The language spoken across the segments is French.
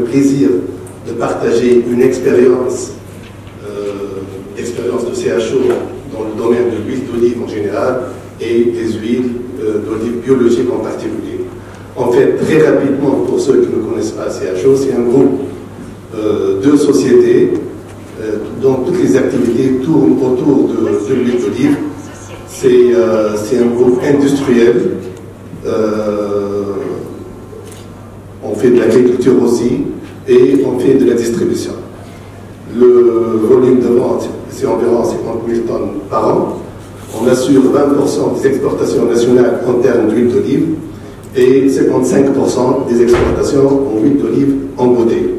plaisir de partager une expérience de CHO dans le domaine de l'huile d'olive en général et des huiles d'olive biologiques en particulier. En fait, très rapidement, pour ceux qui ne connaissent pas CHO, c'est un groupe de sociétés dont toutes les activités tournent autour de l'huile d'olive. C'est un groupe industriel. On fait de l'agriculture aussi et on fait de la distribution. Le volume de vente, c'est environ 50 000 tonnes par an. On assure 20% des exportations nationales en termes d'huile d'olive et 55% des exportations en huile d'olive en beauté.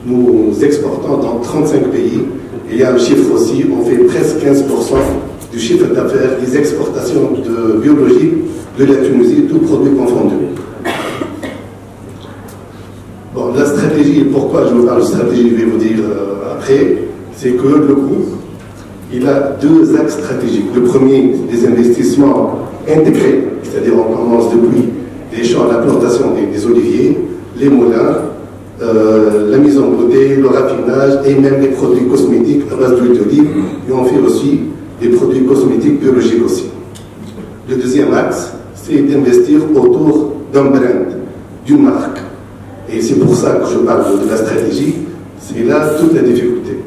Nous exportons dans 35 pays. Il y a un chiffre aussi, on fait presque 15% du chiffre d'affaires des exportations de biologique de la Tunisie, tout produit confondu. Bon, la stratégie, pourquoi je vous parle de stratégie, je vais vous dire après, c'est que le groupe, il a deux axes stratégiques. Le premier, des investissements intégrés, c'est-à-dire on commence depuis les champs à la plantation des oliviers, les moulins, la mise en beauté, le raffinage et même les produits cosmétiques à base d'huile d'olive. Et on fait aussi des produits cosmétiques biologiques aussi. Le deuxième axe, c'est d'investir autour d'un brand, d'une marque. Et c'est pour ça que je parle de la stratégie. C'est là toute la difficulté.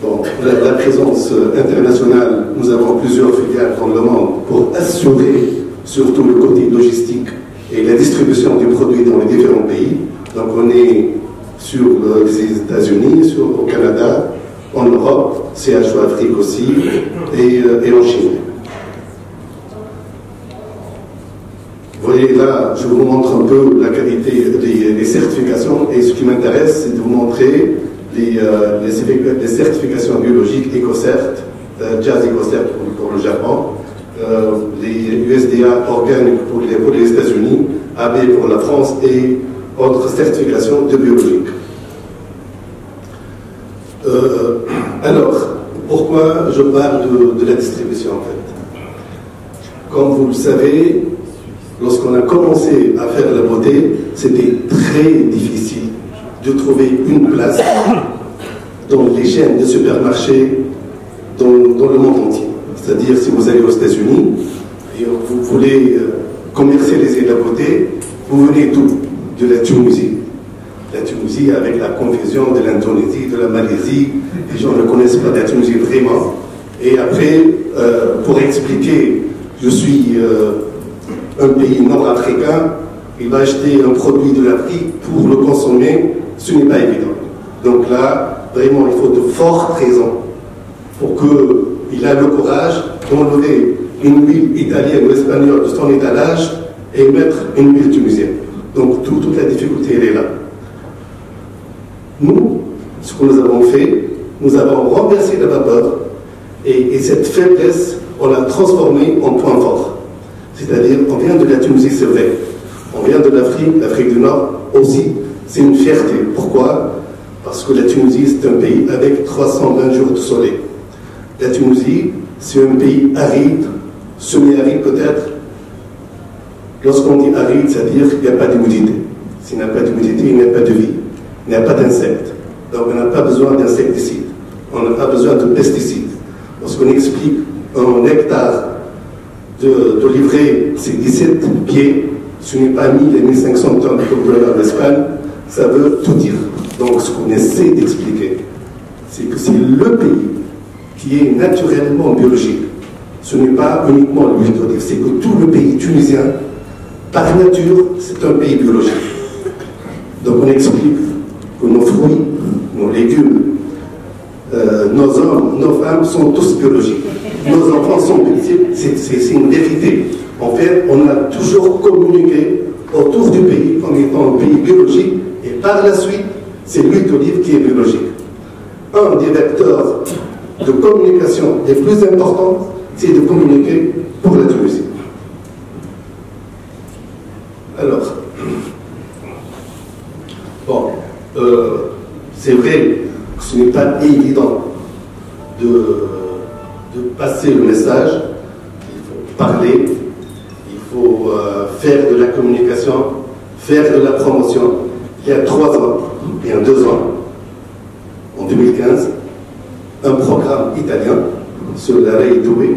Bon, la présence internationale, nous avons plusieurs filiales dans le monde pour assurer surtout le côté logistique et la distribution des produits dans les différents pays. Donc on est sur les États-Unis, au Canada, en Europe, CHO Afrique aussi, et en Chine. Vous voyez là, je vous montre un peu la qualité des certifications, et ce qui m'intéresse, c'est de vous montrer les certifications biologiques EcoCert, Jazz EcoCert pour le Japon, les USDA organiques pour les États-Unis, AB pour la France et autres certifications de biologique. Alors, pourquoi je parle de la distribution en fait? Comme vous le savez, lorsqu'on a commencé à faire la beauté, c'était très difficile de trouver une place dans les chaînes de supermarchés dans le monde entier. C'est-à-dire, si vous allez aux États-Unis et vous voulez commercialiser la beauté, vous venez d'où? De la Tunisie. La Tunisie avec la confusion de l'Indonésie, de la Malaisie, les gens ne connaissent pas la Tunisie vraiment. Et après, pour expliquer, je suis un pays nord-africain, il va acheter un produit de l'Afrique pour le consommer, ce n'est pas évident. Donc là, vraiment, il faut de fortes raisons pour qu'il ait le courage d'enlever une huile italienne ou espagnole de son étalage et mettre une huile tunisienne. Donc toute la difficulté, elle est là. Nous, ce que nous avons fait, nous avons renversé la vapeur et cette faiblesse, on l'a transformée en point fort. C'est-à-dire, on vient de la Tunisie, c'est vrai. On vient de l'Afrique du Nord aussi. C'est une fierté. Pourquoi? Parce que la Tunisie, c'est un pays avec 320 jours de soleil. La Tunisie, c'est un pays aride, semi-aride peut-être. Lorsqu'on dit aride, c'est-à-dire qu'il n'y a pas d'humidité. S'il n'y a pas d'humidité, il n'y a pas de vie. Il n'y a pas d'insectes. Donc on n'a pas besoin d'insecticides. On n'a pas besoin de pesticides. Lorsqu'on explique un hectare de livrer ses 17 pieds, ce n'est pas 1000 et 1500 tonnes comme vous l'avez en Espagne, ça veut tout dire. Donc ce qu'on essaie d'expliquer, c'est que c'est le pays qui est naturellement biologique. Ce n'est pas uniquement l'huile d'olive, c'est que tout le pays tunisien, par nature, c'est un pays biologique. Donc on explique que nos fruits, nos légumes, nos hommes, nos femmes sont tous biologiques. Nos enfants sont biologiques, c'est une vérité. En fait, on a toujours communiqué autour du pays comme étant un pays biologique, et par la suite, c'est l'huile d'olive qui est biologique. Un des vecteurs de communication les plus importants, c'est de communiquer pour la Tunisie. Alors, bon, c'est vrai que ce n'est pas évident de passer le message. Il faut parler, il faut faire de la communication, faire de la promotion. Il y a 3 ans, il y a 2 ans, en 2015, un programme italien sur l'arrêt doué,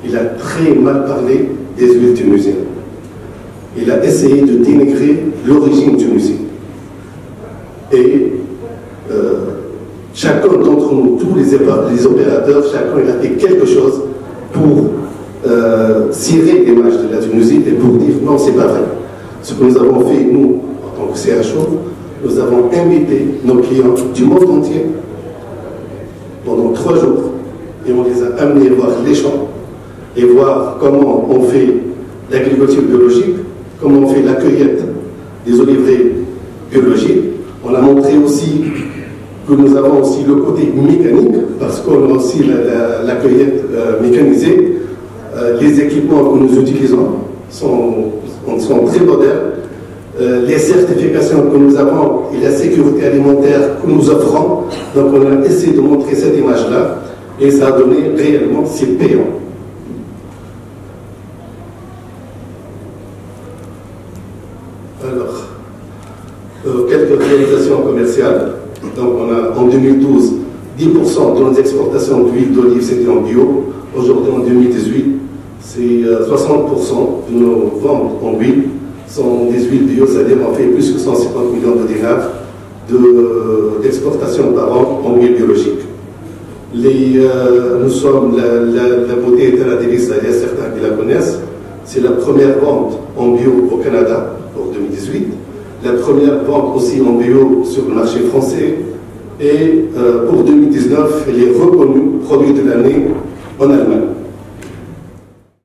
il a très mal parlé des huiles tunisiennes. Il a essayé de dénigrer l'origine tunisienne. Et chacun d'entre nous, tous les opérateurs, chacun il a fait quelque chose pour cirer l'image de la Tunisie et pour dire non, c'est pas vrai. Ce que nous avons fait, nous, en tant que CHO, nous avons invité nos clients du monde entier pendant 3 jours et on les a amenés voir les champs et voir comment on fait l'agriculture biologique, comment on fait la cueillette des oliviers biologiques. On a montré aussi que nous avons aussi le côté mécanique, parce qu'on a aussi la cueillette mécanisée. Les équipements que nous utilisons sont très modernes. Les certifications que nous avons et la sécurité alimentaire que nous offrons, donc on a essayé de montrer cette image-là, et ça a donné réellement, c'est payant. Alors, quelques réalisations commerciales. Donc on a en 2012, 10% de nos exportations d'huile d'olive c'était en bio. Aujourd'hui en 2018, c'est 60% de nos ventes en huile sont des huiles bio, c'est-à-dire on fait plus que 150 millions de dinars d'exportation par an en huile biologique. Nous sommes, la beauté est à la délice, il y a certains qui la connaissent. C'est la première vente en bio au Canada pour 2018. La première vente aussi en bio sur le marché français. Et pour 2019, elle est reconnue produit de l'année en Allemagne.